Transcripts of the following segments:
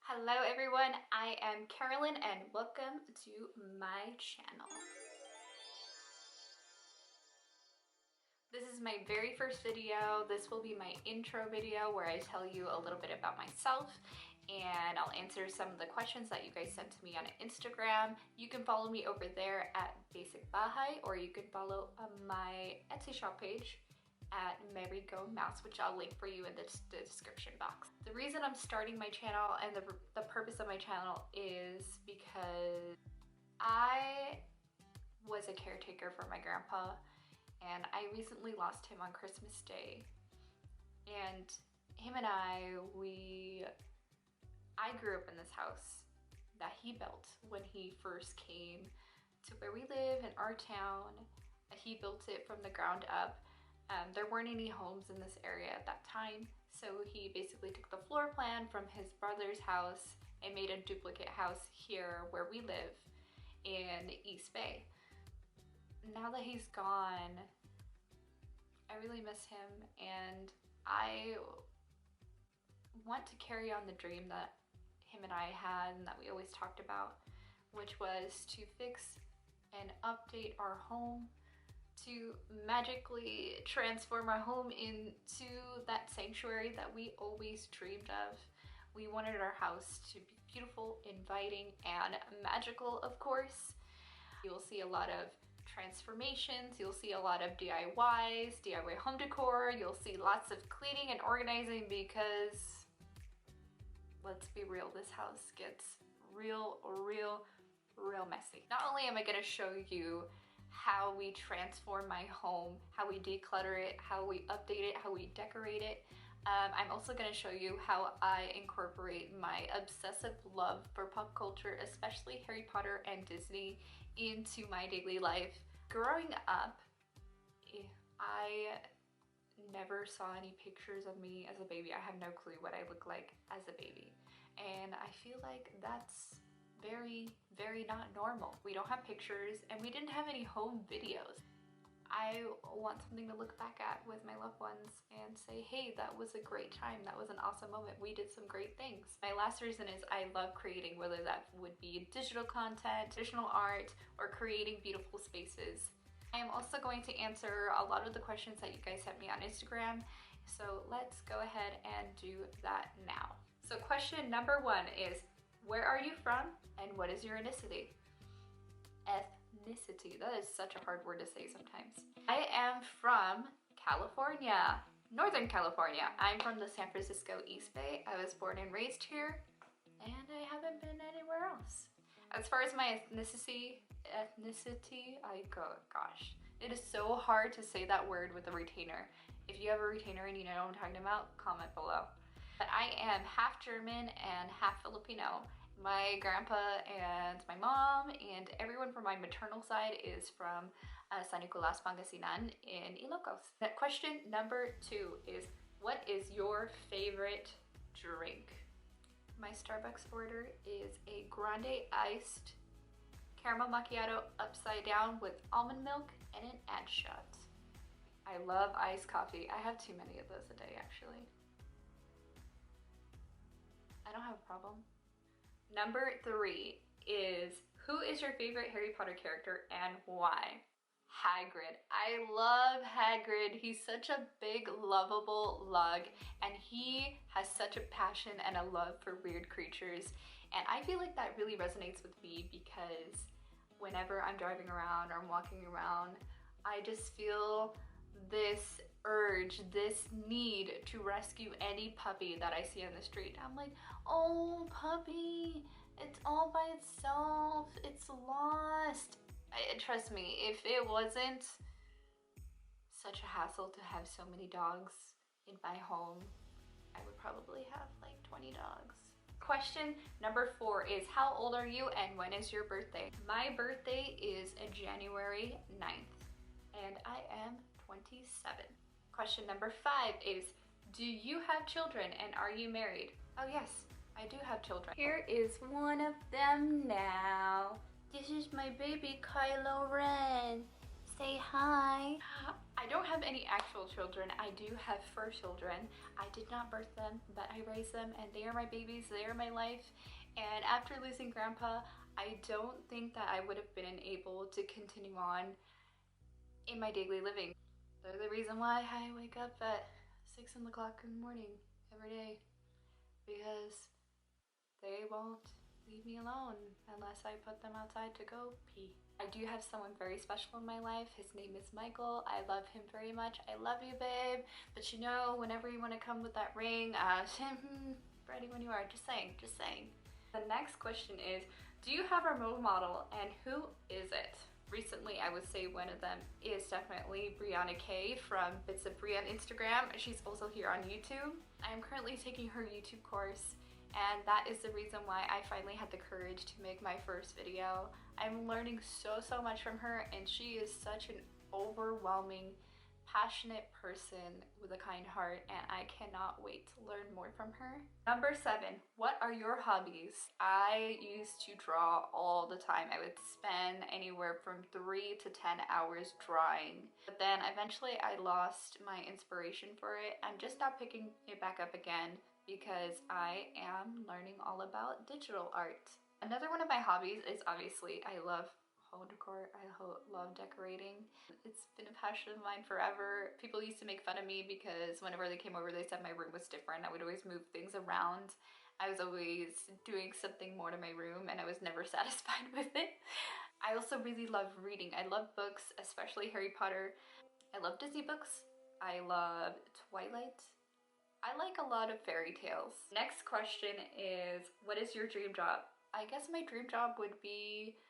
Hello everyone, I am Carolyn and welcome to my channel. This is my very first video. This will be my intro video where I tell you a little bit about myself and I'll answer some of the questions that you guys sent to me on Instagram. You can follow me over there at Basic Bahay, or you can follow my Etsy shop page at redecorating, which I'll link for you in the description box. The reason I'm starting my channel and the purpose of my channel is because I was a caretaker for my grandpa and I recently lost him on Christmas Day. And him and I grew up in this house that he built when he first came to where we live in our town. He built it from the ground up. There weren't any homes in this area at that time, so he basically took the floor plan from his brother's house and made a duplicate house here where we live in East Bay. Now that he's gone, I really miss him, and I want to carry on the dream that him and I had and that we always talked about, which was to fix and update our home, to magically transform our home into that sanctuary that we always dreamed of. We wanted our house to be beautiful, inviting, and magical, of course. You'll see a lot of transformations, you'll see a lot of DIYs, DIY home decor, you'll see lots of cleaning and organizing because, let's be real, this house gets real messy. Not only am I gonna show you how we transform my home, how we declutter it, how we update it, how we decorate it. I'm also going to show you how I incorporate my obsessive love for pop culture, especially Harry Potter and Disney, into my daily life. Growing up, I never saw any pictures of me as a baby. I have no clue what I look like as a baby. And I feel like that's very not normal. We don't have pictures and we didn't have any home videos. I want something to look back at with my loved ones and say, hey, that was a great time. That was an awesome moment. We did some great things. My last reason is I love creating, whether that would be digital content, traditional art, or creating beautiful spaces. I am also going to answer a lot of the questions that you guys sent me on Instagram. So let's go ahead and do that now. So question number 1 is, where are you from and what is your ethnicity? Ethnicity, that is such a hard word to say sometimes. I am from California, Northern California. I'm from the San Francisco East Bay. I was born and raised here and I haven't been anywhere else. As far as my ethnicity, gosh, it is so hard to say that word with a retainer. If you have a retainer and you know what I'm talking about, comment below. But I am half German and half Filipino. My grandpa and my mom and everyone from my maternal side is from San Nicolas, Pangasinan in Ilocos. Question number 2 is, what is your favorite drink? My Starbucks order is a grande iced caramel macchiato upside down with almond milk and an ad shot. I love iced coffee. I have too many of those a day, actually. I don't have a problem. Number 3 is, who is your favorite Harry Potter character and why? Hagrid. I love Hagrid. He's such a big, lovable lug, and he has such a passion and a love for weird creatures. And I feel like that really resonates with me because whenever I'm driving around or I'm walking around, I just feel this urge, this need to rescue any puppy that I see on the street. I'm like, oh, puppy, it's all by itself, it's lost. Trust me, if it wasn't such a hassle to have so many dogs in my home, I would probably have like 20 dogs. Question number 4 is, how old are you and when is your birthday? My birthday is January 9th and I am 27. Question number 5 is, do you have children and are you married? Oh yes, I do have children. Here is one of them now. This is my baby Kylo Ren. Say hi. I don't have any actual children. I do have fur children. I did not birth them, but I raised them, and they are my babies. They are my life. And after losing Grandpa, I don't think that I would have been able to continue on in my daily living. They're the reason why I wake up at 6 o'clock in the morning every day, because they won't leave me alone unless I put them outside to go pee. I do have someone very special in my life. His name is Michael. I love him very much. I love you, babe. But you know, whenever you want to come with that ring, ready when you are. Just saying, just saying. The next question is, do you have a role model, and who is it? Recently, I would say one of them is definitely Brianna K from Bits of Bri on Instagram. She's also here on YouTube. I am currently taking her YouTube course, and that is the reason why I finally had the courage to make my first video. I'm learning so much from her, and she is such an overwhelming, passionate person with a kind heart, and I cannot wait to learn more from her. Number 7, what are your hobbies? I used to draw all the time. I would spend anywhere from 3 to 10 hours drawing, but then eventually I lost my inspiration for it. I'm just now picking it back up again because I am learning all about digital art. Another one of my hobbies is, obviously, I love home decor. I love decorating. It's been a passion of mine forever. People used to make fun of me because whenever they came over, they said my room was different. I would always move things around. I was always doing something more to my room, and I was never satisfied with it. I also really love reading. I love books, especially Harry Potter. I love Disney books. I love Twilight. I like a lot of fairy tales. Next question is, what is your dream job? I guess my dream job would be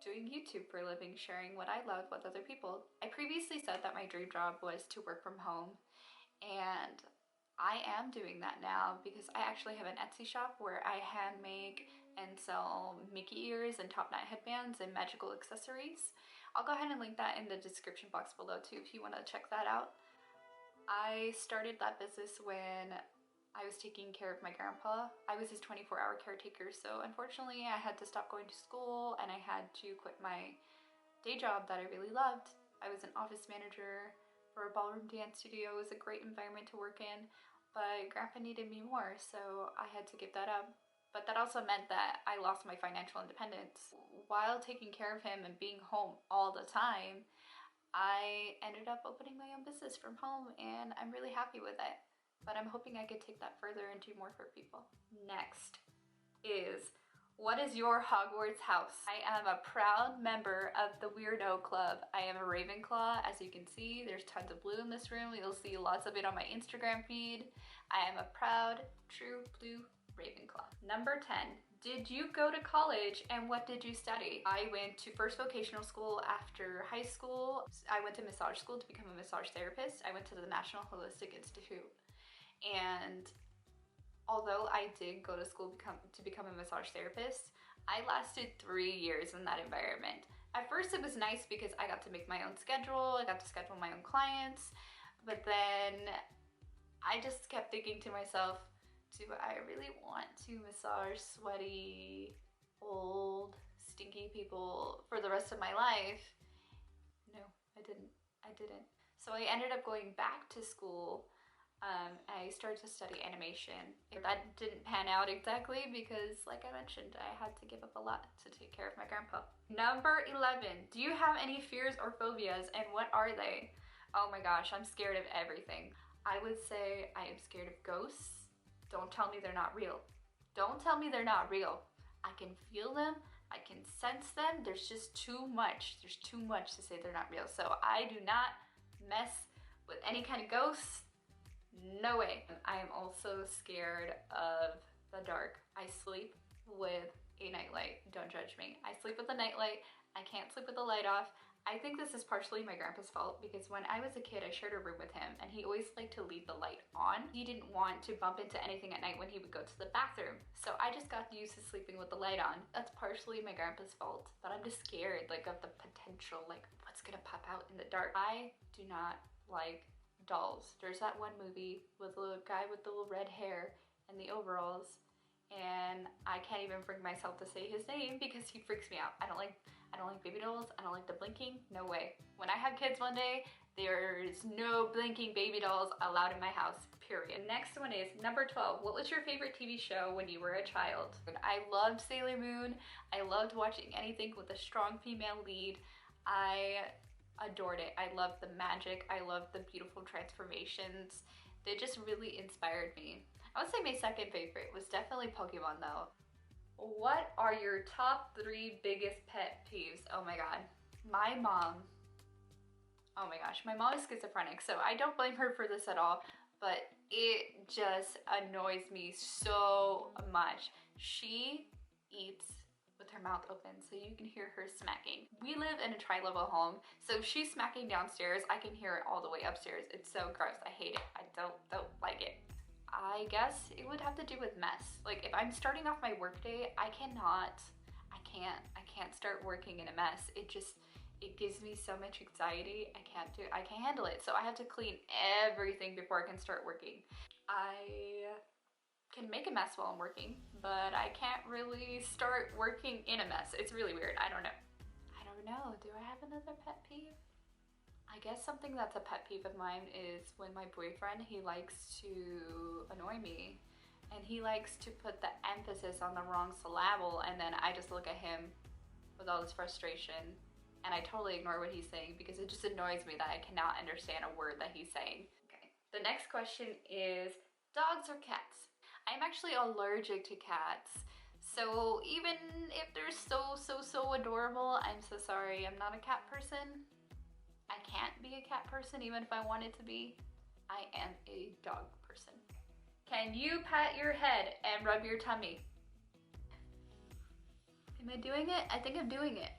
doing YouTube for a living, sharing what I love with other people. I previously said that my dream job was to work from home, and I am doing that now because I actually have an Etsy shop where I hand make and sell Mickey ears and top knot headbands and magical accessories. I'll go ahead and link that in the description box below too if you want to check that out. I started that business when I was taking care of my grandpa. I was his 24-hour caretaker, so unfortunately I had to stop going to school and I had to quit my day job that I really loved. I was an office manager for a ballroom dance studio. It was a great environment to work in, but grandpa needed me more, so I had to give that up. But that also meant that I lost my financial independence. While taking care of him and being home all the time, I ended up opening my own business from home, and I'm really happy with it. But I'm hoping I could take that further and do more for people. Next is, what is your Hogwarts house? I am a proud member of the Weirdo Club. I am a Ravenclaw. As you can see, there's tons of blue in this room. You'll see lots of it on my Instagram feed. I am a proud, true blue Ravenclaw. Number 10, did you go to college, and what did you study? I went to first vocational school after high school. I went to massage school to become a massage therapist. I went to the National Holistic Institute. And although I did go to school to become a massage therapist, I lasted 3 years in that environment. At first it was nice because I got to make my own schedule, I got to schedule my own clients, but then I just kept thinking to myself, do I really want to massage sweaty, old, stinky people for the rest of my life? No, I didn't. So I ended up going back to school. I started to study animation. That didn't pan out exactly because, like I mentioned, I had to give up a lot to take care of my grandpa. Number 11, do you have any fears or phobias, and what are they? Oh my gosh, I'm scared of everything. I would say I am scared of ghosts. Don't tell me they're not real. Don't tell me they're not real. I can feel them, I can sense them. There's just too much. There's too much to say they're not real. So I do not mess with any kind of ghosts. No way. I am also scared of the dark. I sleep with a nightlight. Don't judge me. I sleep with a nightlight. I can't sleep with the light off. I think this is partially my grandpa's fault because when I was a kid, I shared a room with him and he always liked to leave the light on. He didn't want to bump into anything at night when he would go to the bathroom. So I just got used to sleeping with the light on. That's partially my grandpa's fault, but I'm just scared like of the potential, like what's gonna pop out in the dark. I do not like dolls. There's that one movie with the little guy with the little red hair and the overalls, and I can't even bring myself to say his name because he freaks me out. I don't like baby dolls. I don't like the blinking. No way. When I have kids one day, there's no blinking baby dolls allowed in my house, period. Next one is number 12. What was your favorite TV show when you were a child? I loved Sailor Moon. I loved watching anything with a strong female lead. I adored it. I loved the magic. I loved the beautiful transformations. They just really inspired me. I would say my second favorite was definitely Pokemon though. What are your top 3 biggest pet peeves? Oh my god. My mom, oh my gosh, my mom is schizophrenic, so I don't blame her for this at all, but it just annoys me so much. She eats with her mouth open, so you can hear her smacking. We live in a tri-level home, so if she's smacking downstairs, I can hear it all the way upstairs. It's so gross. I hate it. I don't like it. I guess it would have to do with mess. Like if I'm starting off my workday, I can't start working in a mess. It gives me so much anxiety. I can't handle it. So I have to clean everything before I can start working. I can make a mess while I'm working, but I can't really start working in a mess. It's really weird. I don't know. Do I have another pet peeve? I guess something that's a pet peeve of mine is when my boyfriend, he likes to annoy me and he likes to put the emphasis on the wrong syllable, and then I just look at him with all this frustration and I totally ignore what he's saying because it just annoys me that I cannot understand a word that he's saying. Okay, the next question is dogs or cats? I'm actually allergic to cats. So even if they're so adorable, I'm so sorry, I'm not a cat person. I can't be a cat person even if I wanted to be. I am a dog person. Can you pat your head and rub your tummy? Am I doing it? I think I'm doing it.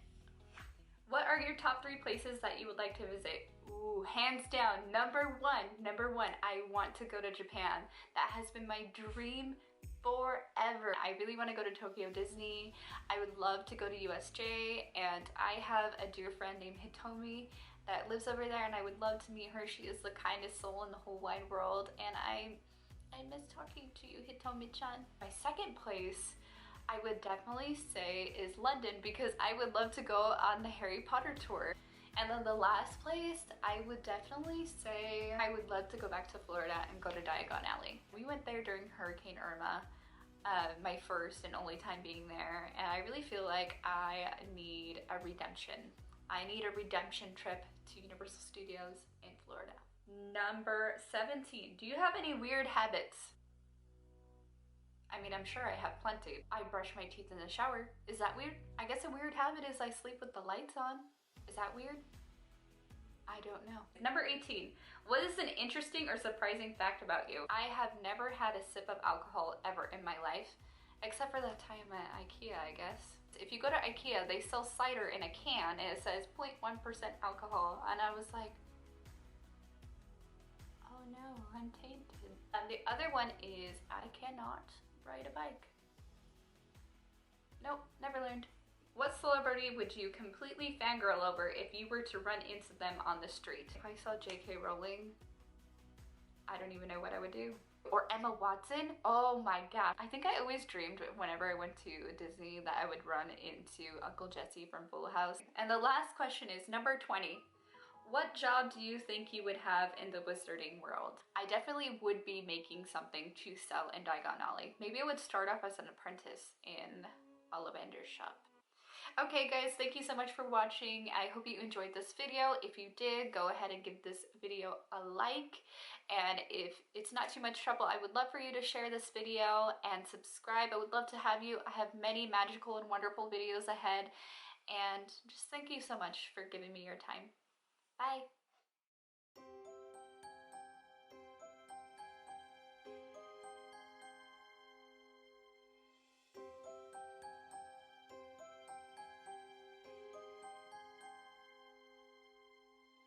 What are your top 3 places that you would like to visit? Ooh, hands down, number one, I want to go to Japan. That has been my dream forever. I really want to go to Tokyo Disney. I would love to go to USJ, and I have a dear friend named Hitomi that lives over there, and I would love to meet her. She is the kindest soul in the whole wide world, and I miss talking to you, Hitomi-chan. My second place I would definitely say is London, because I would love to go on the Harry Potter tour. And then the last place, I would definitely say I would love to go back to Florida and go to Diagon Alley. We went there during Hurricane Irma, my first and only time being there, and I really feel like I need a redemption. I need a redemption trip to Universal Studios in Florida. Number 17, do you have any weird habits? I mean, I'm sure I have plenty. I brush my teeth in the shower. Is that weird? I guess a weird habit is I sleep with the lights on. Is that weird? I don't know. Number 18, what is an interesting or surprising fact about you? I have never had a sip of alcohol ever in my life, except for that time at IKEA, I guess. If you go to IKEA, they sell cider in a can and it says 0.1% alcohol, and I was like, oh no, I'm tainted. And the other one is I cannot ride a bike. Nope, never learned. What celebrity would you completely fangirl over if you were to run into them on the street? If I saw JK Rowling, I don't even know what I would do. Or Emma Watson, oh my god. I think I always dreamed whenever I went to Disney that I would run into Uncle Jesse from Full House. And the last question is number 20. What job do you think you would have in the wizarding world? I definitely would be making something to sell in Diagon Alley. Maybe I would start off as an apprentice in a lavender shop. Okay guys, thank you so much for watching. I hope you enjoyed this video. If you did, go ahead and give this video a like. And if it's not too much trouble, I would love for you to share this video and subscribe. I would love to have you. I have many magical and wonderful videos ahead. And just thank you so much for giving me your time. Bye.